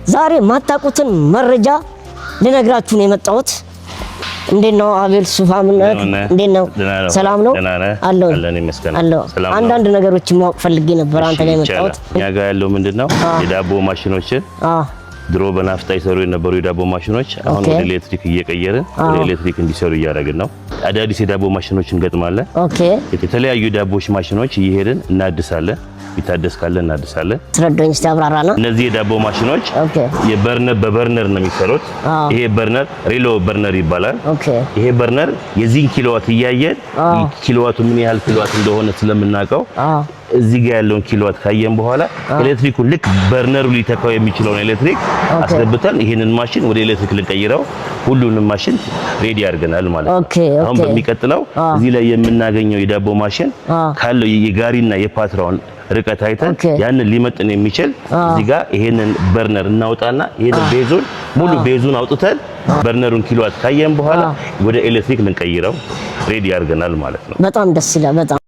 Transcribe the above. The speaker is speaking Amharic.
ዛሬ ማታቁትን መረጃ ልነግራችሁ ነው የመጣሁት። እንዴት ነው አቤል ሱፋምነት? እንዴት ነው? ሰላም ነው አለው አለው። አንዳንድ ነገሮች ማወቅ ፈልጌ ነበር አንተ ላይ የመጣሁት። እኛ ጋር ያለው ምንድነው የዳቦ ማሽኖችን ድሮ በናፍጣ ይሰሩ የነበሩ የዳቦ ማሽኖች አሁን ወደ ኤሌክትሪክ እየቀየርን ወደ ኤሌክትሪክ እንዲሰሩ እያደረግን ነው። አዳዲስ የዳቦ ማሽኖችን ገጥማለን። ኦኬ። የተለያዩ ዳቦች ማሽኖች እየሄድን እናድሳለን። ይታደስ ካለ እናድሳለን። ትረዳኝ እስቲ አብራራና። እነዚህ የዳቦ ማሽኖች የበርነር በበርነር ነው የሚሰሩት። ይሄ በርነር ሪሎ በርነር ይባላል። ይሄ በርነር የዚህን ኪሎዋት እያየን ኪሎዋቱ ምን ያህል ኪሎዋት እንደሆነ ስለምናውቀው እዚህ ጋር ያለውን ኪሎዋት ካየን በኋላ ኤሌክትሪኩን ልክ በርነሩ ሊተካው የሚችለውን ኤሌክትሪክ አስገብተን ይሄንን ማሽን ወደ ኤሌክትሪክ ልንቀይረው ሁሉንም ማሽን ሬዲ አድርገናል ማለት ነው። አሁን በሚቀጥለው እዚህ ላይ የምናገኘው የዳቦ ማሽን ካለው የጋሪና የፓትራውን ርቀት አይተን ያንን ሊመጥን የሚችል እዚህ ጋር ይሄንን በርነር እናውጣና ይሄንን ቤዙን ሙሉ ቤዙን አውጥተን በርነሩን ኪሎዋት ካየን በኋላ ወደ ኤሌክትሪክ ልንቀይረው ሬዲ አድርገናል ማለት ነው። በጣም ደስ ይላል። በጣም